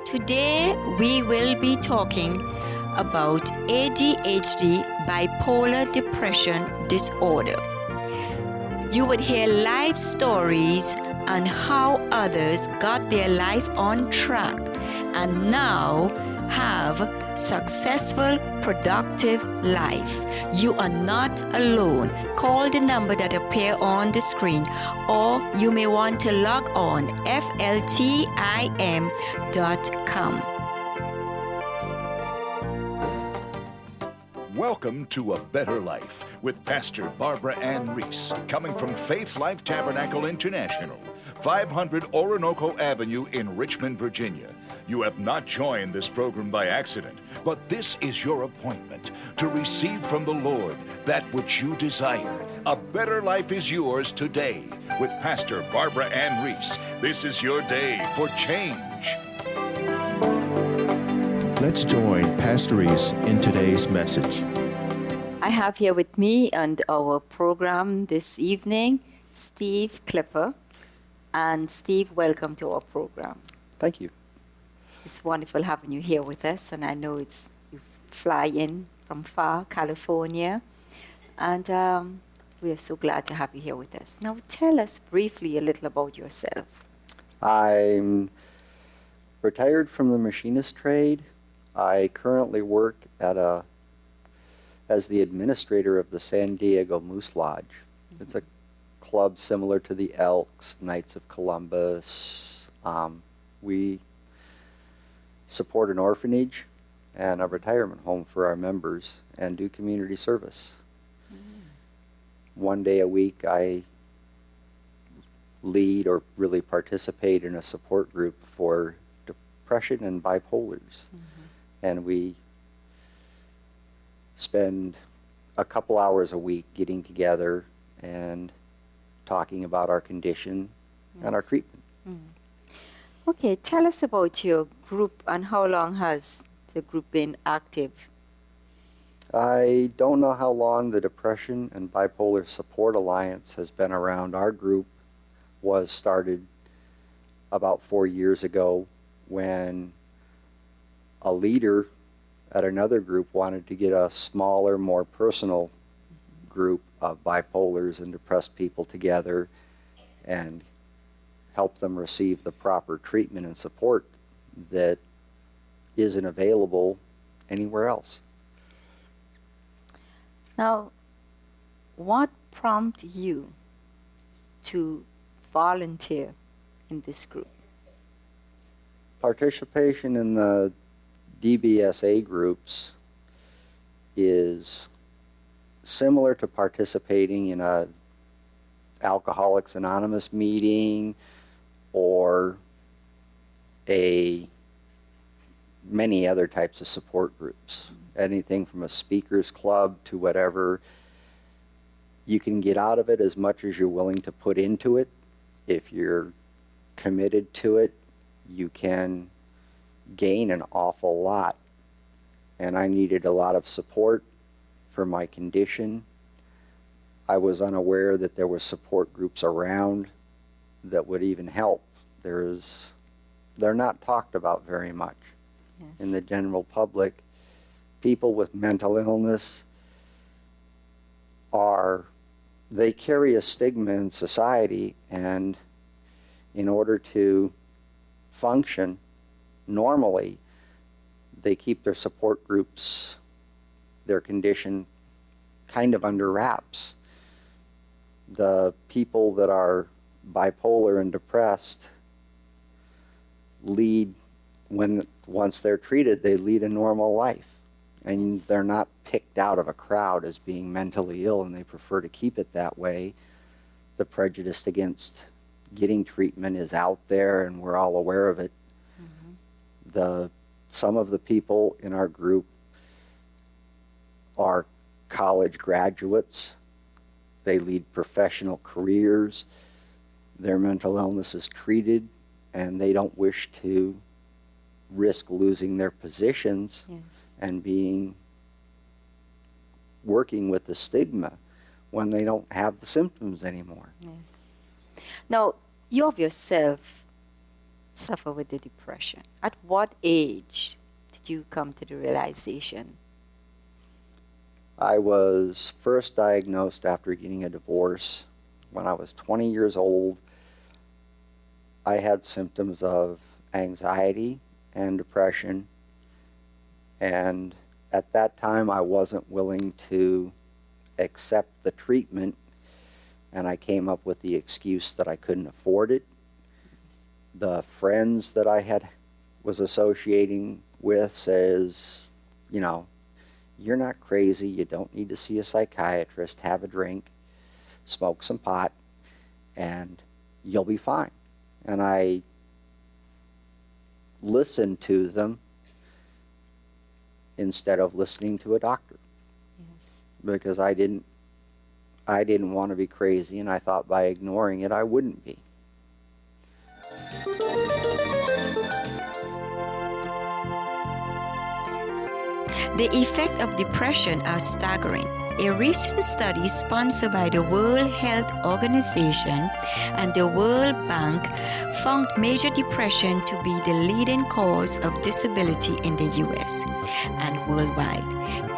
Today we will be talking about ADHD, bipolar depression disorder. You would hear life stories and how others got their life on track and now have successful, productive life. You are not alone. Call the number that appear on the screen, or you may want to log on fltim.com. Welcome to A Better Life with Pastor Barbara Ann Reese, coming from Faith Life Tabernacle International, 500 Orinoco Avenue in Richmond, Virginia. You have not joined this program by accident, but this is your appointment to receive from the Lord that which you desire. A better life is yours today with Pastor Barbara Ann Reese. This is your day for change. Let's join Pastor Reese in today's message. I have here with me on our program this evening, Steve Klepper. And Steve, welcome to our program. Thank you. It's wonderful having you here with us, and I know you fly in from far, California, and we are so glad to have you here with us. Now, tell us briefly a little about yourself. I'm retired from the machinist trade. I currently work as the administrator of the San Diego Moose Lodge. Mm-hmm. It's a club similar to the Elks, Knights of Columbus. We support an orphanage and a retirement home for our members and do community service. One day a week I lead or really participate in a support group for depression and bipolars. And we spend a couple hours a week getting together and talking about our condition and our treatment. Okay, tell us about your group and how long has the group been active? I don't know how long the Depression and Bipolar Support Alliance has been around. Our group was started about 4 years ago when a leader at another group wanted to get a smaller, more personal group of bipolars and depressed people together and help them receive the proper treatment and support that isn't available anywhere else. Now, what prompted you to volunteer in this group? Participation in the DBSA groups is similar to participating in a Alcoholics Anonymous meeting or many other types of support groups. Anything from a speakers club to whatever. You can get out of it as much as you're willing to put into it. If you're committed to it, you can gain an awful lot. And I needed a lot of support for my condition. I was unaware that there were support groups around that would even help. They're not talked about very much in the general public. People with mental illness they carry a stigma in society, and in order to function normally, they keep their support groups, their condition, kind of under wraps. The people that are bipolar and depressed once they're treated, they lead a normal life. And they're not picked out of a crowd as being mentally ill, and they prefer to keep it that way. The prejudice against getting treatment is out there, and we're all aware of it. Some of the people in our group are college graduates. They lead professional careers. Their mental illness is treated, and they don't wish to risk losing their positions and working with the stigma when they don't have the symptoms anymore. Now, you of yourself suffer with the depression? At what age did you come to the realization? I was first diagnosed after getting a divorce when I was 20 years old. I had symptoms of anxiety and depression, and at that time I wasn't willing to accept the treatment, and I came up with the excuse that I couldn't afford it. The friends that I was associating with says, you know, you're not crazy, you don't need to see a psychiatrist, have a drink, smoke some pot, and you'll be fine. And I listened to them instead of listening to a doctor. Yes. Because I didn't want to be crazy, and I thought by ignoring it I wouldn't be. The effects of depression are staggering. A recent study sponsored by the World Health Organization and the World Bank found major depression to be the leading cause of disability in the US and worldwide.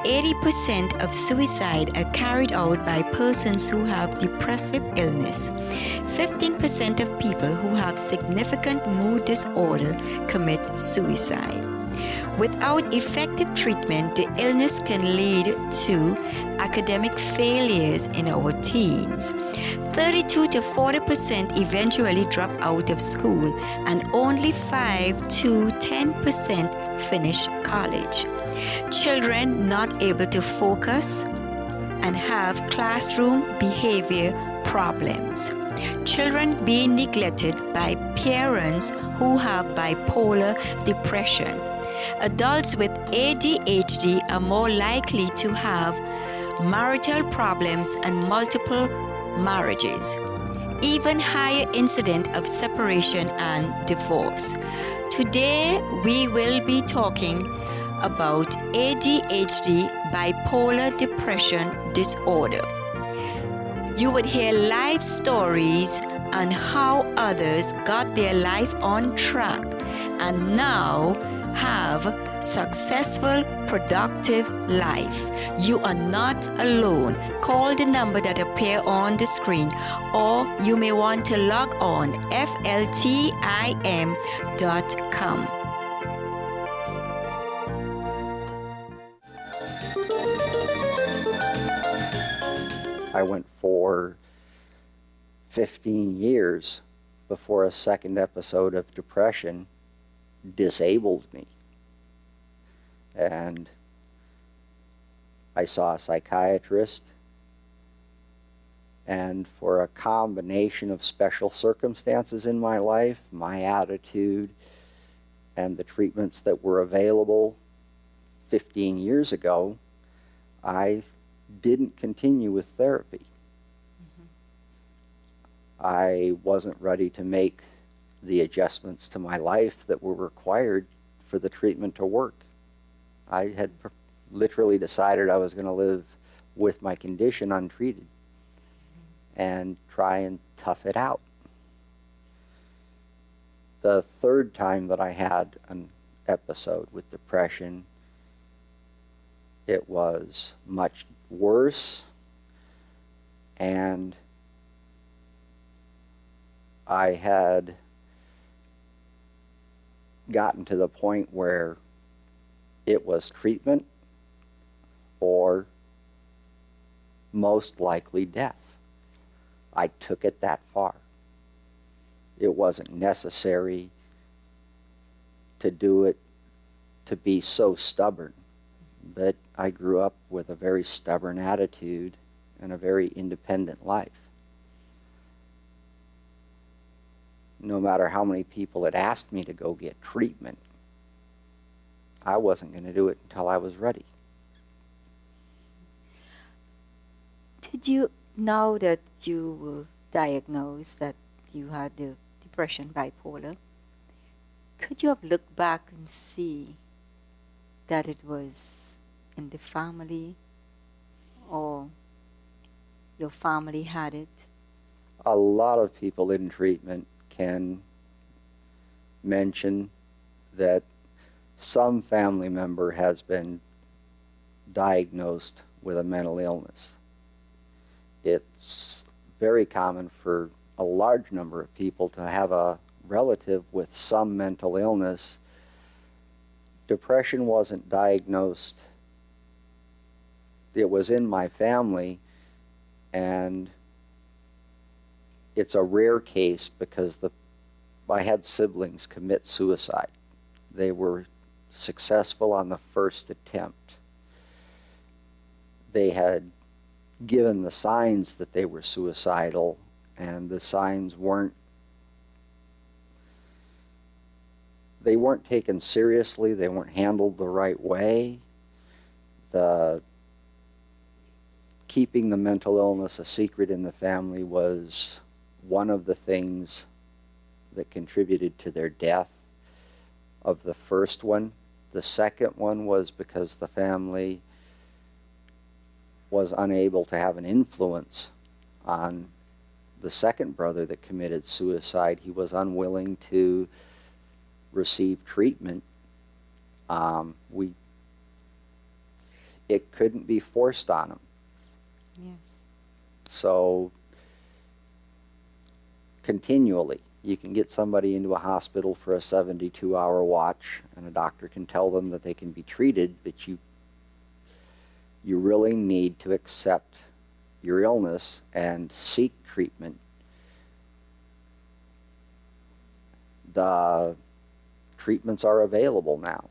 80% of suicide are carried out by persons who have depressive illness. 15% of people who have significant mood disorder commit suicide. Without effective treatment, the illness can lead to academic failures in our teens. 32 to 40% eventually drop out of school, and only 5 to 10% finish college. Children not able to focus and have classroom behavior problems. Children being neglected by parents who have bipolar depression. Adults with ADHD are more likely to have marital problems and multiple marriages. Even higher incidence of separation and divorce. Today we will be talking about ADHD, bipolar depression disorder. You would hear life stories on how others got their life on track and now have successful, productive life. You are not alone. Call the number that appear on the screen, or you may want to log on fltim.com. I went for 15 years before a second episode of depression disabled me. And I saw a psychiatrist, and for a combination of special circumstances in my life, my attitude, and the treatments that were available 15 years ago, I didn't continue with therapy. Mm-hmm. I wasn't ready to make the adjustments to my life that were required for the treatment to work. I had literally decided I was going to live with my condition untreated and try and tough it out. The third time that I had an episode with depression, it was much worse, and I had gotten to the point where it was treatment or most likely death. I took it that far. It wasn't necessary to do it, to be so stubborn, but I grew up with a very stubborn attitude and a very independent life. No matter how many people had asked me to go get treatment, I wasn't going to do it until I was ready. Did you, now that you were diagnosed that you had the depression, bipolar, could you have looked back and see that it was in the family or your family had it? A lot of people in treatment can mention that some family member has been diagnosed with a mental illness. It's very common for a large number of people to have a relative with some mental illness. Depression wasn't diagnosed. It was in my family, and it's a rare case because I had siblings commit suicide. They were successful on the first attempt. They had given the signs that they were suicidal, and the signs weren't taken seriously. They weren't handled the right way. Keeping the mental illness a secret in the family was one of the things that contributed to their death of the first one. The second one was because the family was unable to have an influence on the second brother that committed suicide. He was unwilling to receive treatment. It couldn't be forced on him. Yes. So continually, you can get somebody into a hospital for a 72-hour watch, and a doctor can tell them that they can be treated, but you really need to accept your illness and seek treatment. The treatments are available now.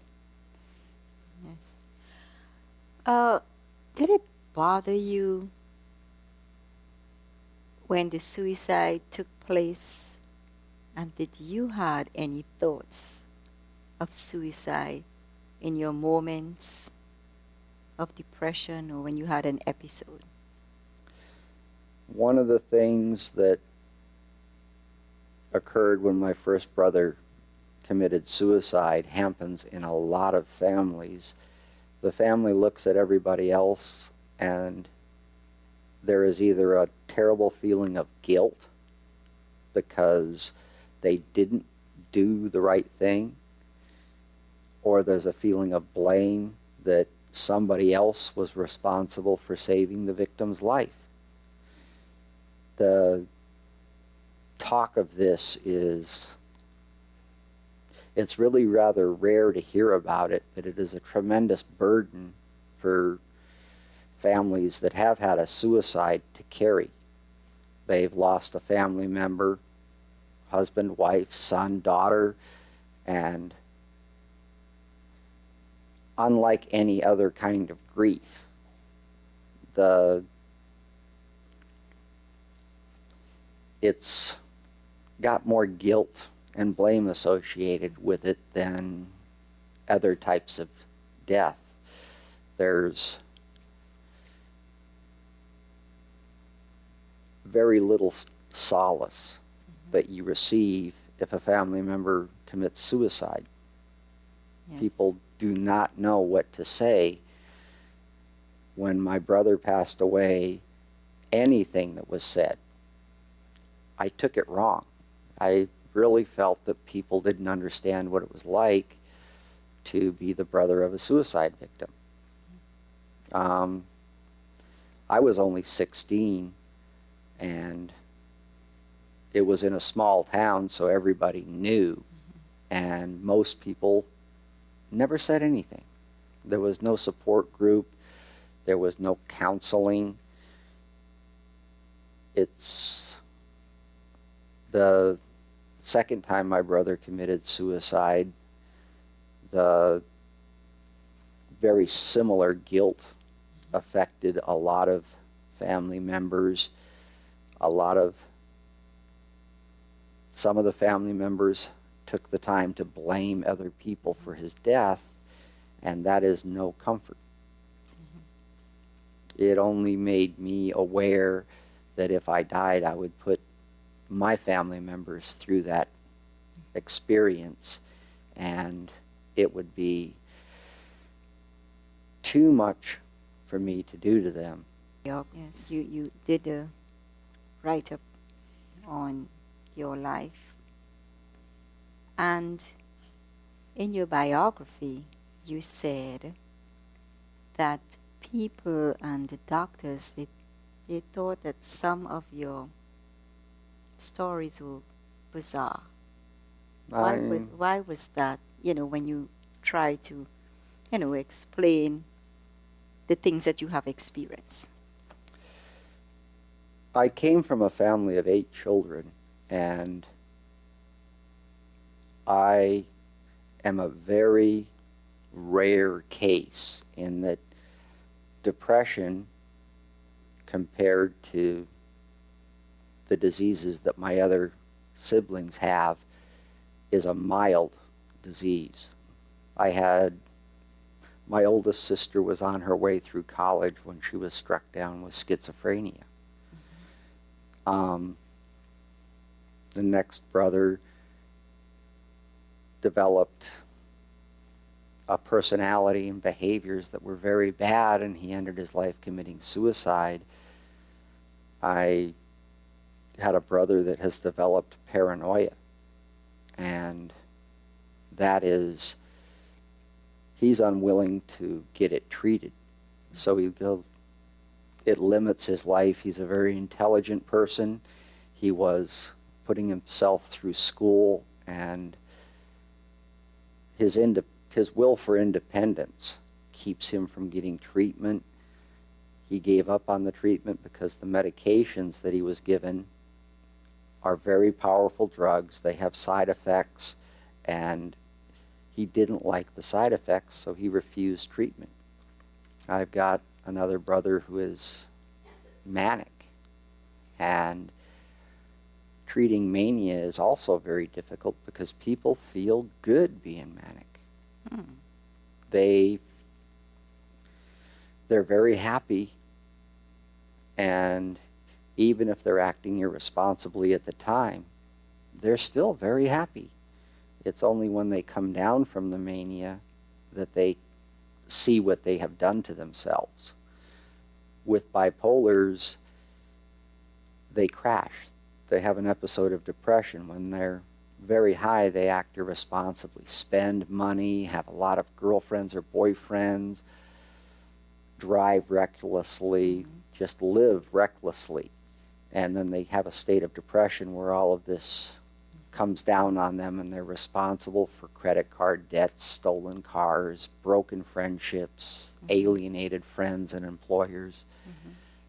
Yes. Did it bother you when the suicide took place, and did you had any thoughts of suicide in your moments of depression or when you had an episode? One of the things that occurred when my first brother committed suicide happens in a lot of families. The family looks at everybody else, and there is either a terrible feeling of guilt because they didn't do the right thing, or there's a feeling of blame that somebody else was responsible for saving the victim's life. The talk of this it's really rather rare to hear about it, but it is a tremendous burden for families that have had a suicide to carry. They've lost a family member, husband, wife, son, daughter, and unlike any other kind of grief, it's got more guilt and blame associated with it than other types of death. There's very little solace that you receive if a family member commits suicide. Yes. People do not know what to say. When my brother passed away, anything that was said, I took it wrong. I really felt that people didn't understand what it was like to be the brother of a suicide victim. I was only 16, and it was in a small town, so everybody knew, and most people never said anything. There was no support group. There was no counseling. It's the second time my brother committed suicide, the very similar guilt affected a lot of family members. Some of the family members took the time to blame other people for his death, and that is no comfort. It only made me aware that if I died, I would put my family members through that experience, and it would be too much for me to do to them. Yes, you did a write-up on your life. And in your biography, you said that people and the doctors, they thought that some of your stories were bizarre. Why was that? When you try to, explain the things that you have experienced. I came from a family of 8 children, and I am a very rare case in that depression, compared to the diseases that my other siblings have, is a mild disease. My oldest sister was on her way through college when she was struck down with schizophrenia. The next brother developed a personality and behaviors that were very bad, and he ended his life committing suicide. I had a brother that has developed paranoia, and that is, he's unwilling to get it treated. So it limits his life. He's a very intelligent person. He was putting himself through school, and his will for independence keeps him from getting treatment. He gave up on the treatment because the medications that he was given are very powerful drugs. They have side effects, and he didn't like the side effects, so he refused treatment. I've got another brother who is manic, and treating mania is also very difficult because people feel good being manic. They're very happy, and even if they're acting irresponsibly at the time, they're still very happy. It's only when they come down from the mania that they see what they have done to themselves. With bipolars, they crash. They have an episode of depression. When they're very high, they act irresponsibly, spend money, have a lot of girlfriends or boyfriends, drive recklessly, just live recklessly. And then they have a state of depression where all of this comes down on them, and they're responsible for credit card debts, stolen cars, broken friendships, alienated friends and employers,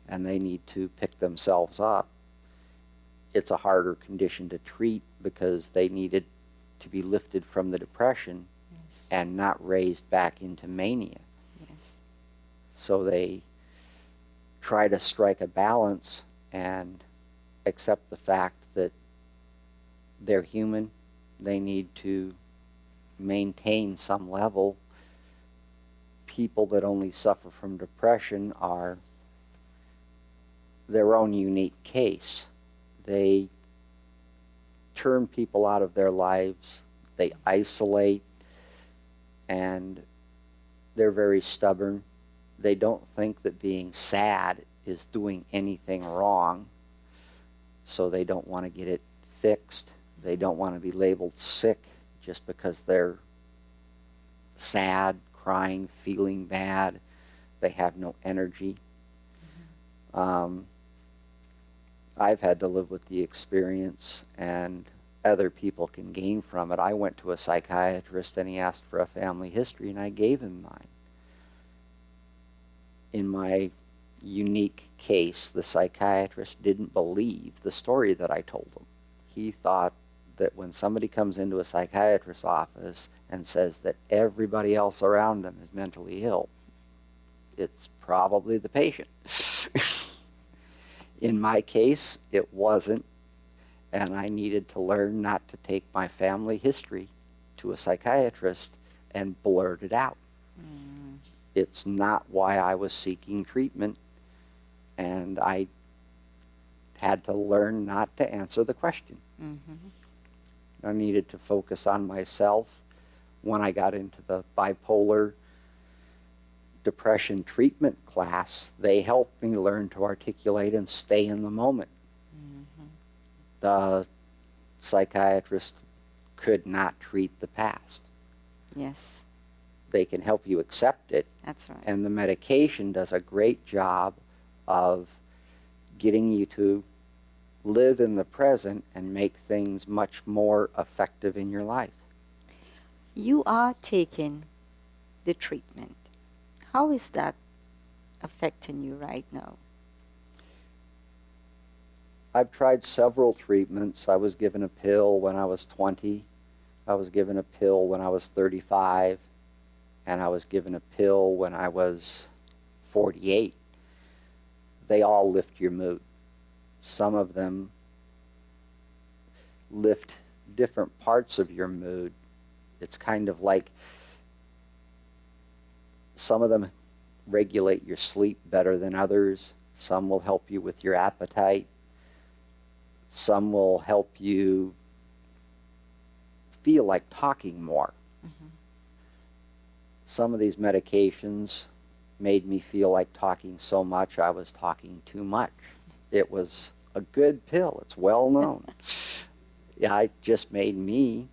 and they need to pick themselves up. It's a harder condition to treat because they needed to be lifted from the depression and not raised back into mania. So they try to strike a balance and accept the fact that they're human. They need to maintain some level. People that only suffer from depression are their own unique case. They turn people out of their lives, they isolate, and they're very stubborn. They don't think that being sad is doing anything wrong, so they don't want to get it fixed. They don't want to be labeled sick just because they're sad, crying, feeling bad. They have no energy. I've had to live with the experience, and other people can gain from it. I went to a psychiatrist, and he asked for a family history, and I gave him mine. In my unique case, the psychiatrist didn't believe the story that I told him. He thought that when somebody comes into a psychiatrist's office and says that everybody else around them is mentally ill, it's probably the patient. In my case, it wasn't, and I needed to learn not to take my family history to a psychiatrist and blurt it out. It's not why I was seeking treatment, and I had to learn not to answer the question. I needed to focus on myself. When I got into the bipolar depression treatment class, they helped me learn to articulate and stay in the moment. The psychiatrist could not treat the past. Yes, They can help you accept it, that's right. and the medication does a great job of getting you to live in the present and make things much more effective in your life. You are taking the treatment. How is that affecting you right now? I've tried several treatments. I was given a pill when I was 20. I was given a pill when I was 35. And I was given a pill when I was 48. They all lift your mood. Some of them lift different parts of your mood. It's kind of like some of them regulate your sleep better than others. Some will help you with your appetite. Some will help you feel like talking more. Mm-hmm. Some of these medications made me feel like talking so much I was talking too much. It was a good pill. It's well known. Yeah, it just made me,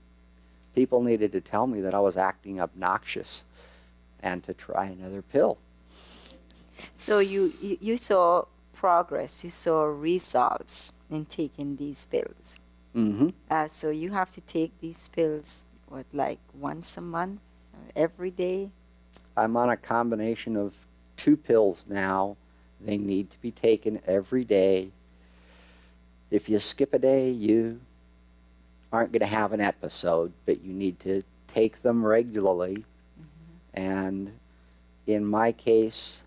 people needed to tell me that I was acting obnoxious and to try another pill. So you saw progress, you saw results in taking these pills. Mm-hmm. So you have to take these pills, like once a month, every day? I'm on a combination of 2 pills now. They need to be taken every day. If you skip a day, you aren't going to have an episode, but you need to take them regularly. Mm-hmm. And in my case,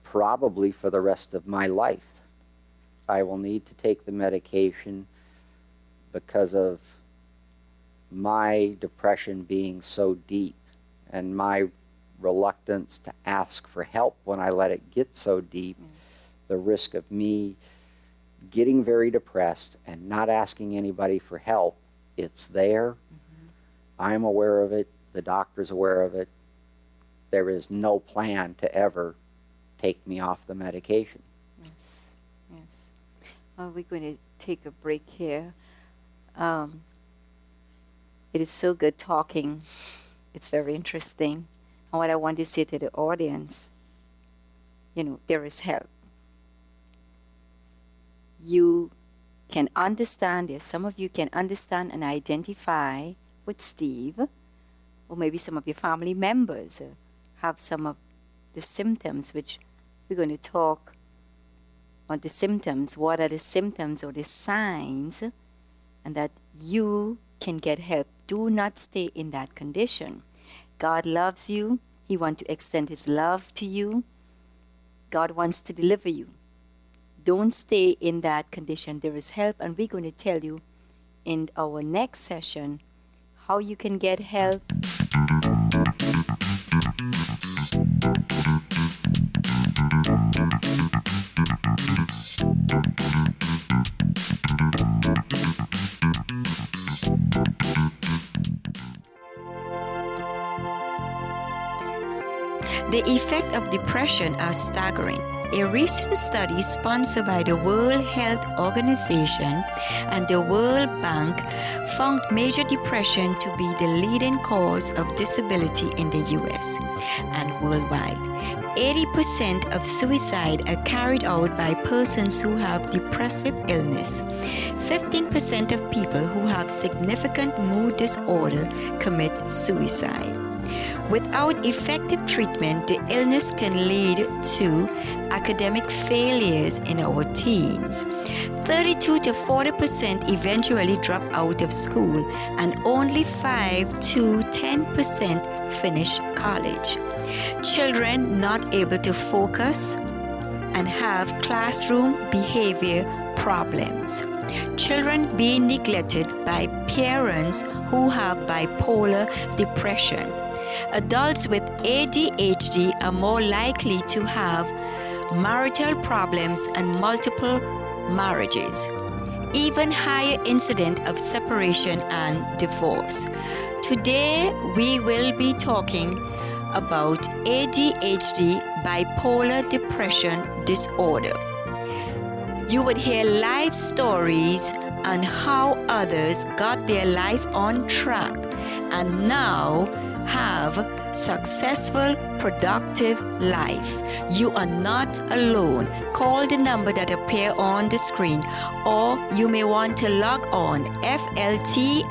probably for the rest of my life, I will need to take the medication because of my depression being so deep and my reluctance to ask for help when I let it get so deep. The risk of me getting very depressed and not asking anybody for help, it's there. Mm-hmm. I'm aware of it. The doctor's aware of it. There is no plan to ever take me off the medication. Yes, yes. We're going to take a break here. It is so good talking. It's very interesting. And what I want to say to the audience, there is help. You can understand, some of you can understand and identify with Steve, or maybe some of your family members have some of the symptoms, which we're going to talk on the symptoms. What are the symptoms or the signs, and that you can get help. Do not stay in that condition. God loves you. He wants to extend His love to you. God wants to deliver you. Don't stay in that condition. There is help, and we're going to tell you in our next session how you can get help. The effects of depression are staggering. A recent study sponsored by the World Health Organization and the World Bank found major depression to be the leading cause of disability in the U.S. and worldwide. 80% of suicide are carried out by persons who have depressive illness. 15% of people who have significant mood disorder commit suicide. Without effective treatment, the illness can lead to academic failures in our teens. 32 to 40% eventually drop out of school, and only 5 to 10% finish college. Children not able to focus and have classroom behavior problems. Children being neglected by parents who have bipolar depression. Adults with ADHD are more likely to have marital problems and multiple marriages. Even higher incidence of separation and divorce. Today, we will be talking about ADHD, bipolar depression disorder. You would hear live stories and how others got their life on track and now have successful, productive life. You are not alone. Call the number that appear on the screen, or you may want to log on fltim.com.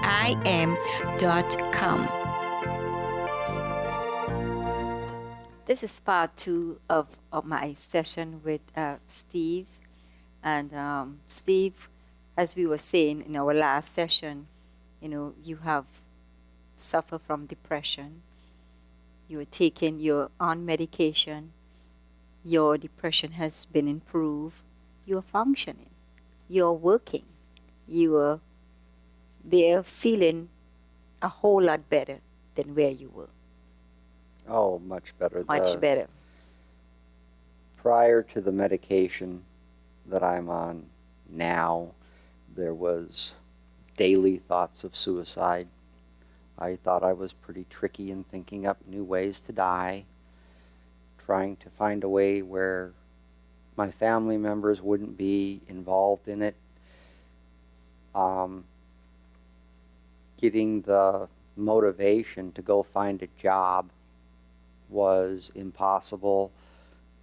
This is part 2 of my session with Steve. And Steve, as we were saying in our last session, you have suffered from depression. You're on medication. Your depression has been improved. You're functioning. You're working. You're there feeling a whole lot better than where you were. Oh, much better. Much better. Prior to the medication that I'm on now, there was daily thoughts of suicide. I thought I was pretty tricky in thinking up new ways to die, trying to find a way where my family members wouldn't be involved in it. Getting the motivation to go find a job was impossible.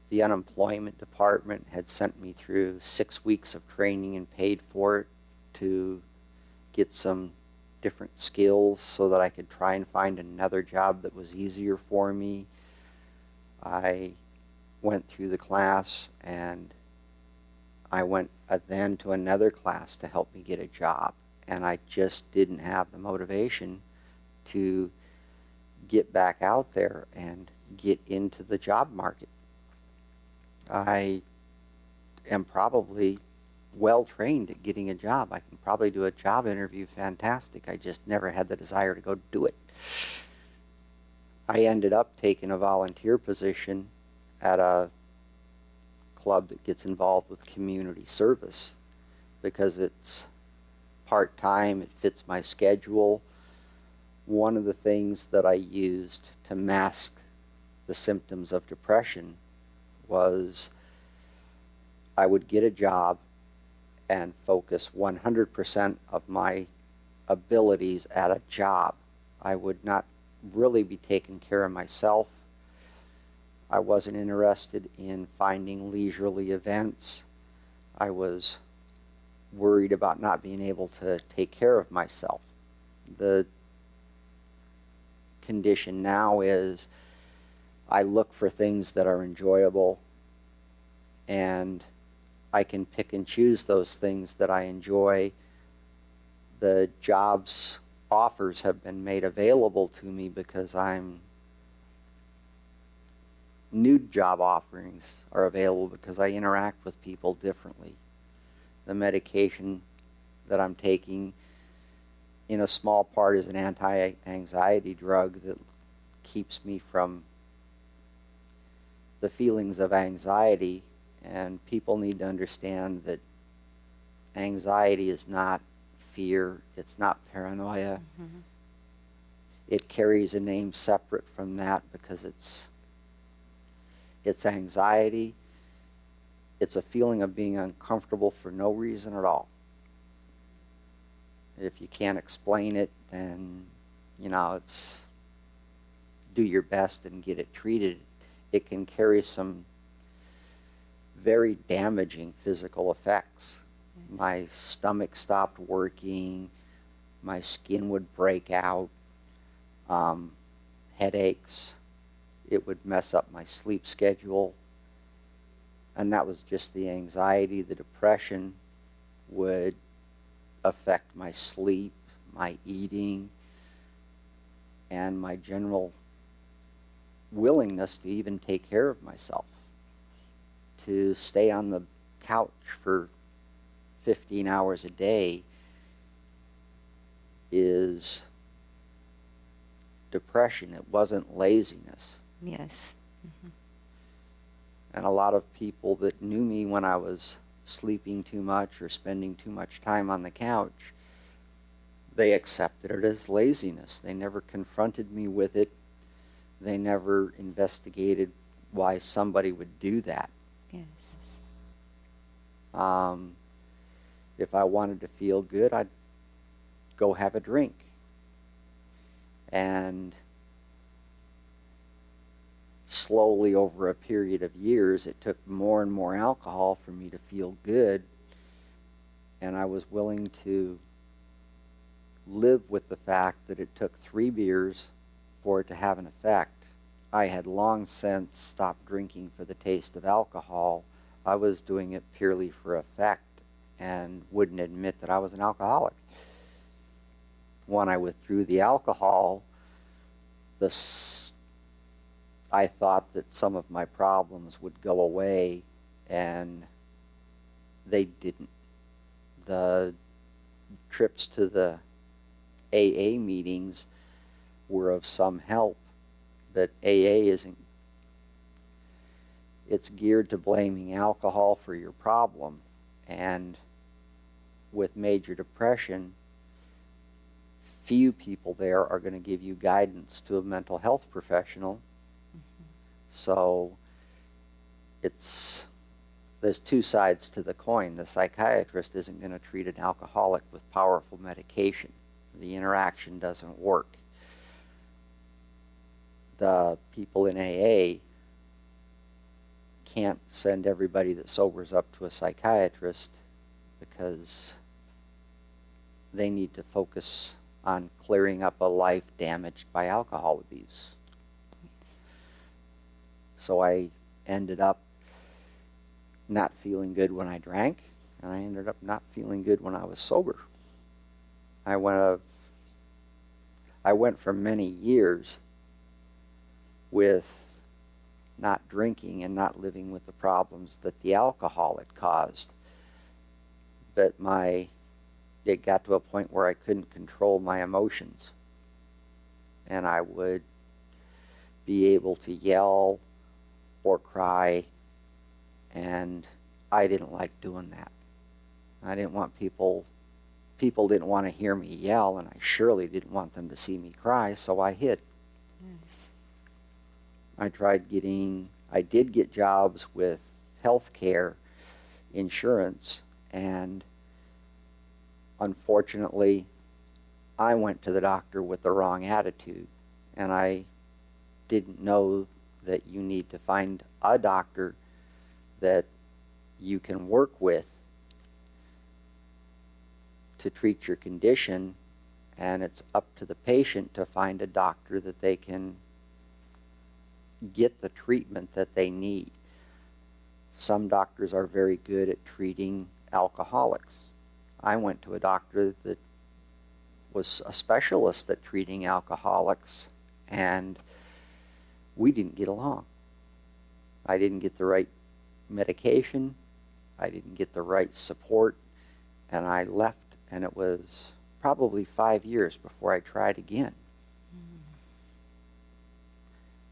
The unemployment department had sent me through 6 weeks of training and paid for it to get some different skills so that I could try and find another job that was easier for me. I went through the class, and I went then to another class to help me get a job, and I just didn't have the motivation to get back out there and get into the job market. I am probably well trained at getting a job. I can probably do a job interview fantastic. I just never had the desire to go do it. I ended up taking a volunteer position at a club that gets involved with community service because it's part-time, it fits my schedule. One of the things that I used to mask the symptoms of depression was I would get a job and focus 100% of my abilities at a job. I would not really be taking care of myself. I wasn't interested in finding leisurely events. I was worried about not being able to take care of myself. The condition now is I look for things that are enjoyable, and I can pick and choose those things that I enjoy. The jobs offers have been made available to me because new job offerings are available because I interact with people differently. The medication that I'm taking in a small part is an anti-anxiety drug that keeps me from the feelings of anxiety, and people need to understand that anxiety is not fear, it's not paranoia. Mm-hmm. It carries a name separate from that because it's anxiety. It's a feeling of being uncomfortable for no reason at all. If you can't explain it, then, it's do your best and get it treated. It can carry some very damaging physical effects. Yes. My stomach stopped working, my skin would break out, headaches, it would mess up my sleep schedule, and that was just the anxiety. The depression would affect my sleep, my eating, and my general willingness to even take care of myself. To stay on the couch for 15 hours a day is depression. It wasn't laziness. Yes. Mm-hmm. And a lot of people that knew me when I was sleeping too much or spending too much time on the couch, they accepted it as laziness. They never confronted me with it. They never investigated why somebody would do that. Yes. If I wanted to feel good, I'd go have a drink. And slowly over a period of years, it took more and more alcohol for me to feel good. And I was willing to live with the fact that it took 3 beers for it to have an effect. I had long since stopped drinking for the taste of alcohol. I was doing it purely for effect and wouldn't admit that I was an alcoholic. When I withdrew the alcohol, I thought that some of my problems would go away, and they didn't. The trips to the AA meetings were of some help, but AA isn't. It's geared to blaming alcohol for your problem, and with major depression, few people there are going to give you guidance to a mental health professional. So there's 2 sides to the coin. The psychiatrist isn't going to treat an alcoholic with powerful medication. The interaction doesn't work. The people in AA can't send everybody that sobers up to a psychiatrist because they need to focus on clearing up a life damaged by alcohol abuse. So I ended up not feeling good when I drank, and I ended up not feeling good when I was sober. I went for many years with not drinking and not living with the problems that the alcohol had caused. But it got to a point where I couldn't control my emotions. And I would be able to yell or cry, and I didn't like doing that. I didn't want people didn't want to hear me yell, and I surely didn't want them to see me cry, so I hid. Yes. I did get jobs with healthcare insurance, and unfortunately, I went to the doctor with the wrong attitude, and I didn't know that you need to find a doctor that you can work with to treat your condition, and it's up to the patient to find a doctor that they can get the treatment that they need. Some doctors are very good at treating alcoholics. I went to a doctor that was a specialist at treating alcoholics, and we didn't get along. I didn't get the right medication. I didn't get the right support, and I left, and it was probably 5 years before I tried again.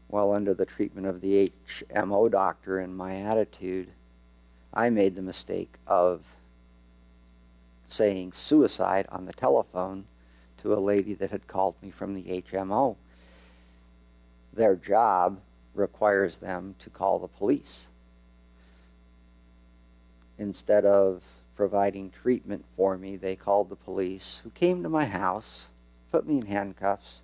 While under the treatment of the HMO doctor and my attitude, I made the mistake of saying suicide on the telephone to a lady that had called me from the HMO. Their job requires them to call the police. Instead of providing treatment for me, they called the police, who came to my house, put me in handcuffs,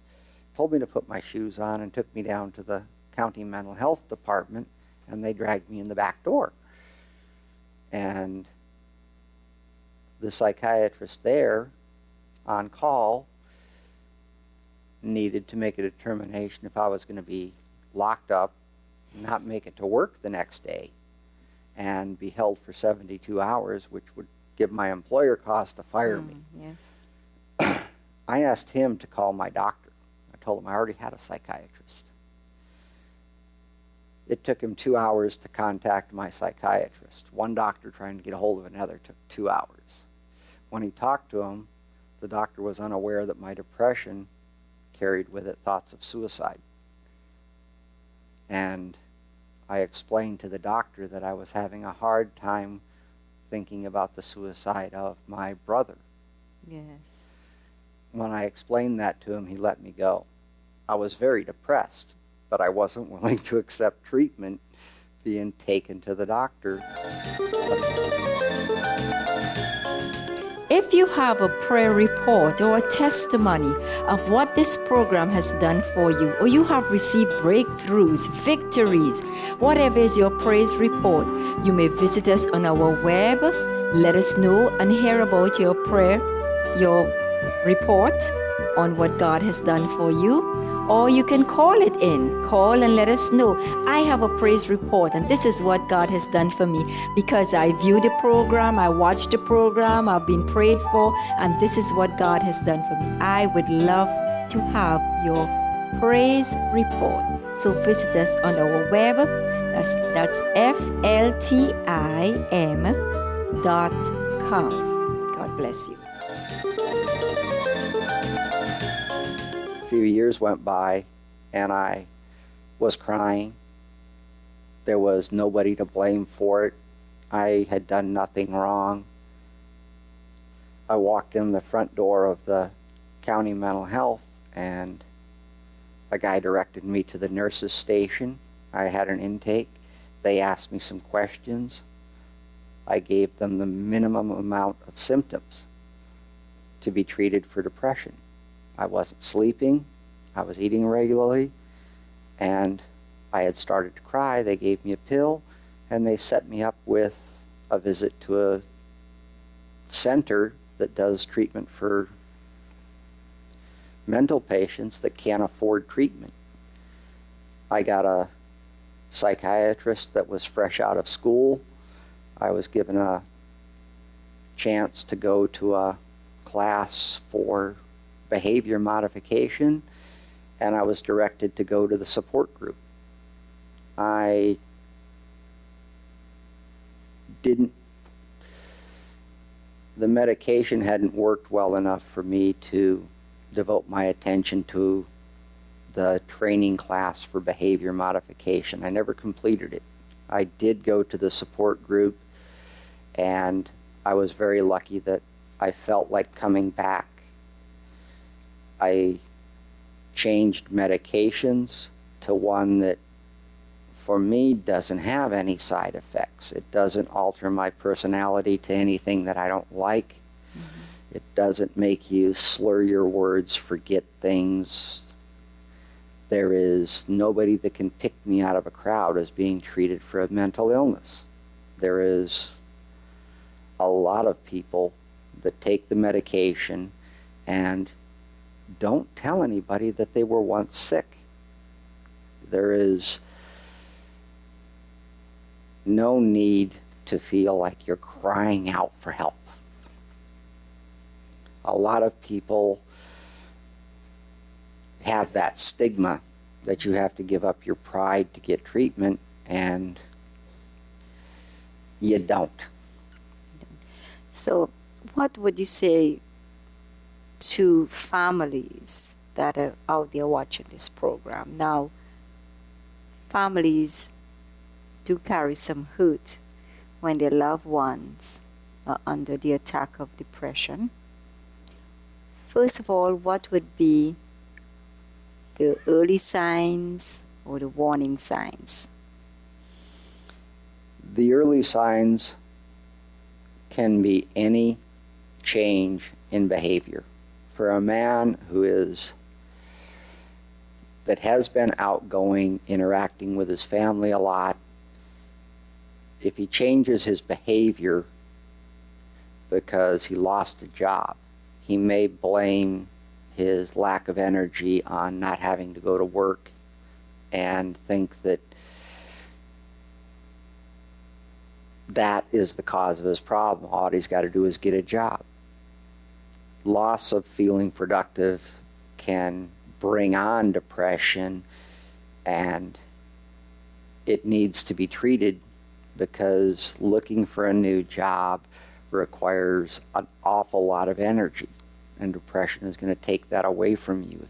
told me to put my shoes on, and took me down to the county mental health department, and they dragged me in the back door. And the psychiatrist there, on call, needed to make a determination if I was going to be locked up, not make it to work the next day, and be held for 72 hours, which would give my employer cause to fire me. Yes. I asked him to call my doctor. I told him I already had a psychiatrist. It took him 2 hours to contact my psychiatrist. One doctor trying to get a hold of another took 2 hours. When he talked to him, the doctor was unaware that my depression carried with it thoughts of suicide. And I explained to the doctor that I was having a hard time thinking about the suicide of my brother. Yes. When I explained that to him, he let me go. I was very depressed, but I wasn't willing to accept treatment being taken to the doctor. if you have a prayer report or a testimony of what this program has done for you, or you have received breakthroughs, victories, whatever is your praise report, you may visit us on our web. Let us know and hear about your prayer, your report on what God has done for you. Or you can call it in. Call and let us know. I have a praise report, and this is what God has done for me because I viewed the program, I watched the program, I've been prayed for, and this is what God has done for me. I would love to have your praise report. So visit us on our web. That's FLTIM.com. God bless you. A few years went by and I was crying. There was nobody to blame for it. I had done nothing wrong. I walked in the front door of the county mental health and a guy directed me to the nurse's station. I had an intake. They asked me some questions. I gave them the minimum amount of symptoms to be treated for depression. I wasn't sleeping, I was eating regularly, and I had started to cry. They gave me a pill, and they set me up with a visit to a center that does treatment for mental patients that can't afford treatment. I got a psychiatrist that was fresh out of school. I was given a chance to go to a class for behavior modification, and I was directed to go to the support group. The medication hadn't worked well enough for me to devote my attention to the training class for behavior modification. I never completed it. I did go to the support group, and I was very lucky that I felt like coming back. I changed medications to one that for me doesn't have any side effects. It doesn't alter my personality to anything that I don't like. Mm-hmm. It doesn't make you slur your words, forget things. There is nobody that can pick me out of a crowd as being treated for a mental illness. There is a lot of people that take the medication and don't tell anybody that they were once sick. There is no need to feel like you're crying out for help. A lot of people have that stigma that you have to give up your pride to get treatment, and you don't. So, what would you say to families that are out there watching this program? Now, families do carry some hurt when their loved ones are under the attack of depression. First of all, what would be the early signs or the warning signs? The early signs can be any change in behavior. For a man that has been outgoing, interacting with his family a lot, if he changes his behavior because he lost a job, he may blame his lack of energy on not having to go to work and think that that is the cause of his problem. All he's got to do is get a job. Loss of feeling productive can bring on depression, and it needs to be treated because looking for a new job requires an awful lot of energy, and depression is going to take that away from you.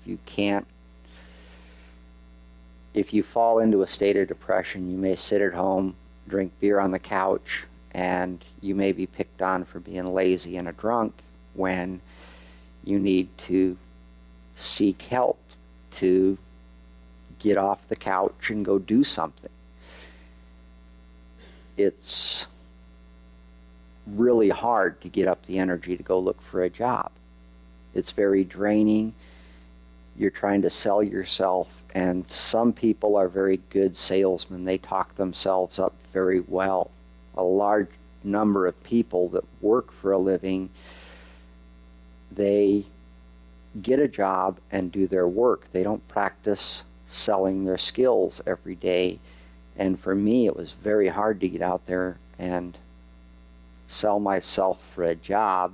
If you fall into a state of depression, you may sit at home, drink beer on the couch, and you may be picked on for being lazy and a drunk when you need to seek help to get off the couch and go do something. It's really hard to get up the energy to go look for a job. It's very draining. You're trying to sell yourself, and some people are very good salesmen. They talk themselves up very well. A large number of people that work for a living, they get a job and do their work. They don't practice selling their skills every day. And for me, it was very hard to get out there and sell myself for a job.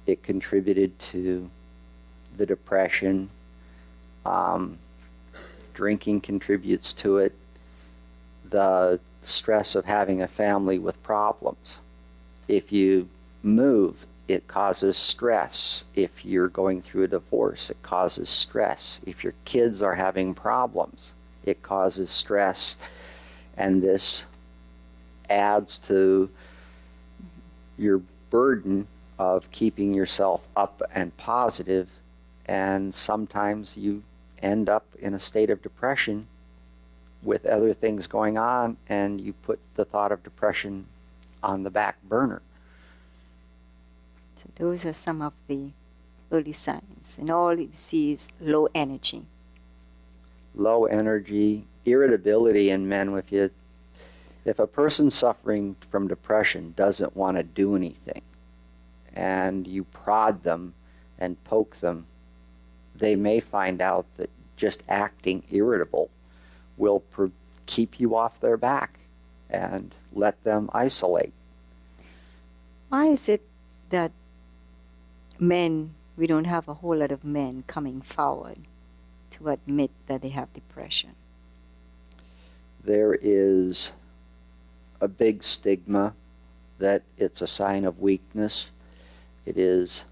It contributed to the depression. Drinking contributes to it. The stress of having a family with problems. If you move, it causes stress. If you're going through a divorce, it causes stress. If your kids are having problems, it causes stress. And this adds to your burden of keeping yourself up and positive, and sometimes you end up in a state of depression with other things going on, and you put the thought of depression on the back burner. So those are some of the early signs, and all you see is low energy. Low energy, irritability in men. If a person suffering from depression doesn't want to do anything, and you prod them and poke them, they may find out that just acting irritable will keep you off their back and let them isolate. Why is it that we don't have a whole lot of men coming forward to admit that they have depression? There is a big stigma that it's a sign of weakness. It is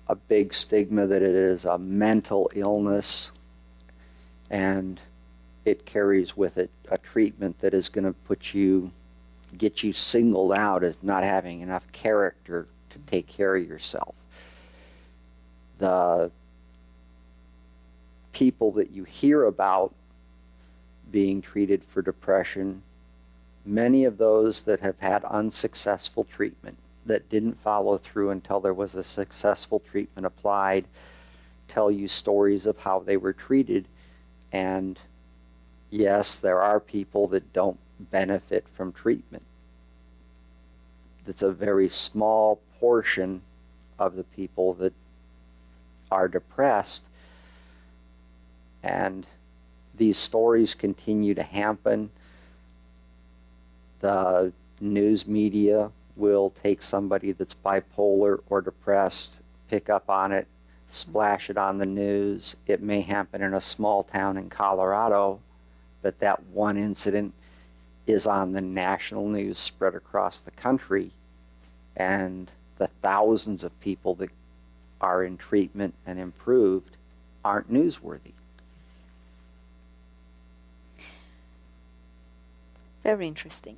a big stigma that it is a mental illness, and it carries with it a treatment that is going to get you singled out as not having enough character to take care of yourself. The people that you hear about being treated for depression, many of those that have had unsuccessful treatment, that didn't follow through until there was a successful treatment applied, tell you stories of how they were treated. And yes, there are people that don't benefit from treatment. It's a very small portion of the people that are depressed, and these stories continue to happen. The news media will take somebody that's bipolar or depressed, pick up on it, splash it on the news. It may happen in a small town in Colorado, but that one incident is on the national news spread across the country, and the thousands of people that are in treatment and improved aren't newsworthy. Very interesting.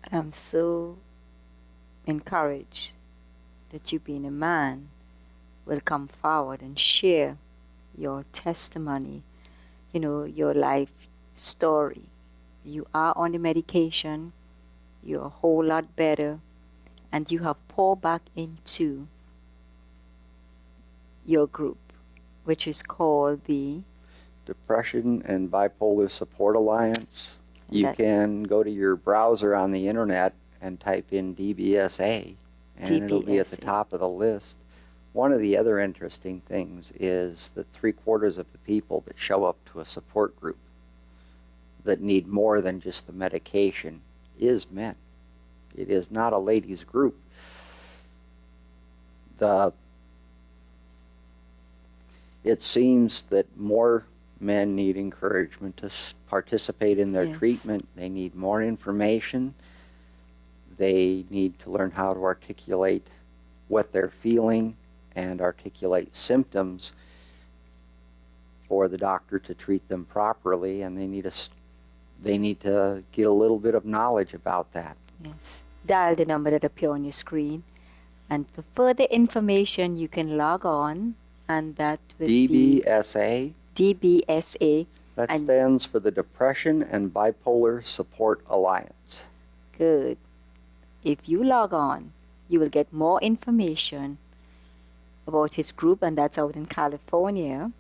And I'm so encouraged that you, being a man, will come forward and share your testimony, your life story. You are on the medication, you're a whole lot better, and you have poured back into your group, which is called the Depression and Bipolar Support Alliance. You can go to your browser on the internet and type in DBSA, and it'll be at the top of the list. One of the other interesting things is that 3/4 of the people that show up to a support group that need more than just the medication is men. It is not a ladies' group. It seems that more men need encouragement to participate in their treatment. They need more information. They need to learn how to articulate what they're feeling and articulate symptoms for the doctor to treat them properly, and they need to get a little bit of knowledge about that. Yes. Dial the number that appears on your screen, and for further information you can log on, and that will DBSA. be That And- stands for the Depression and Bipolar Support Alliance. Good. If you log on, you will get more information about his group, and that's out in California.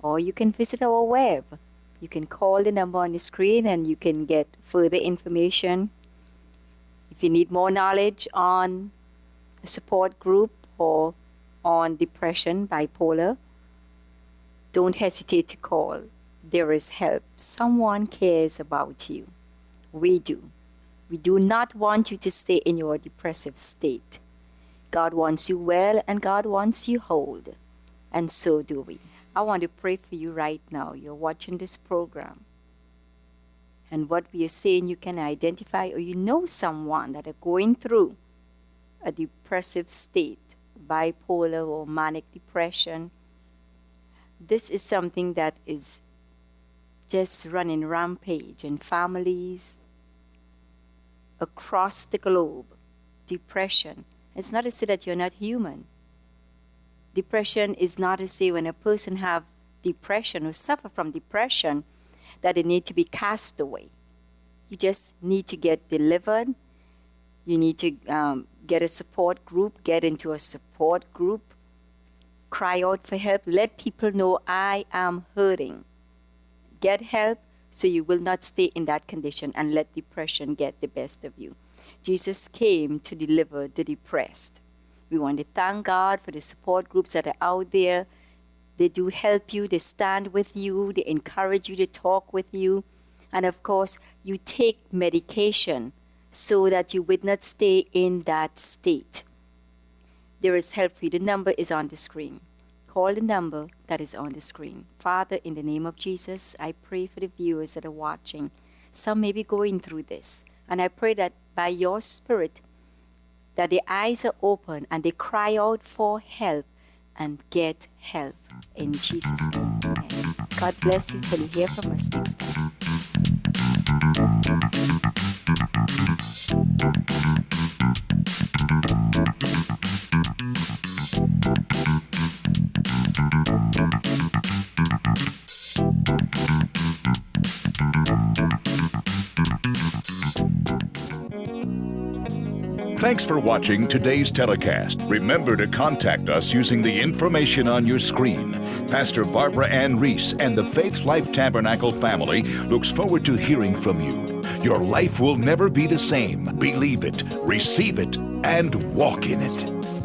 Or you can visit our web. You can call the number on the screen and you can get further information. If you need more knowledge on a support group or on depression, bipolar, don't hesitate to call. There is help. Someone cares about you. We do. We do not want you to stay in your depressive state. God wants you well and God wants you whole. And so do we. I want to pray for you right now. You're watching this program. And what we are saying, you can identify or you know someone that are going through a depressive state, bipolar or manic depression. This is something that is just running rampage in families across the globe. Depression. It's not to say that you're not human. Depression is not to say when a person have depression or suffer from depression that they need to be cast away. You just need to get delivered. You need to get a support group, get into a support group, cry out for help, let people know I am hurting. Get help so you will not stay in that condition and let depression get the best of you. Jesus came to deliver the depressed. We want to thank God for the support groups that are out there. They do help you, they stand with you, they encourage you, to talk with you. And of course, you take medication so that you would not stay in that state. There is help for you. The number is on the screen. Call the number that is on the screen. Father, in the name of Jesus, I pray for the viewers that are watching. Some may be going through this. And I pray that by your Spirit, that their eyes are open and they cry out for help and get help. In Jesus' name, amen. God bless you till you hear from us next time. Thanks for watching today's telecast. Remember to contact us using the information on your screen. Pastor Barbara Ann Reese and the Faith Life Tabernacle family looks forward to hearing from you. Your life will never be the same. Believe it, receive it, and walk in it.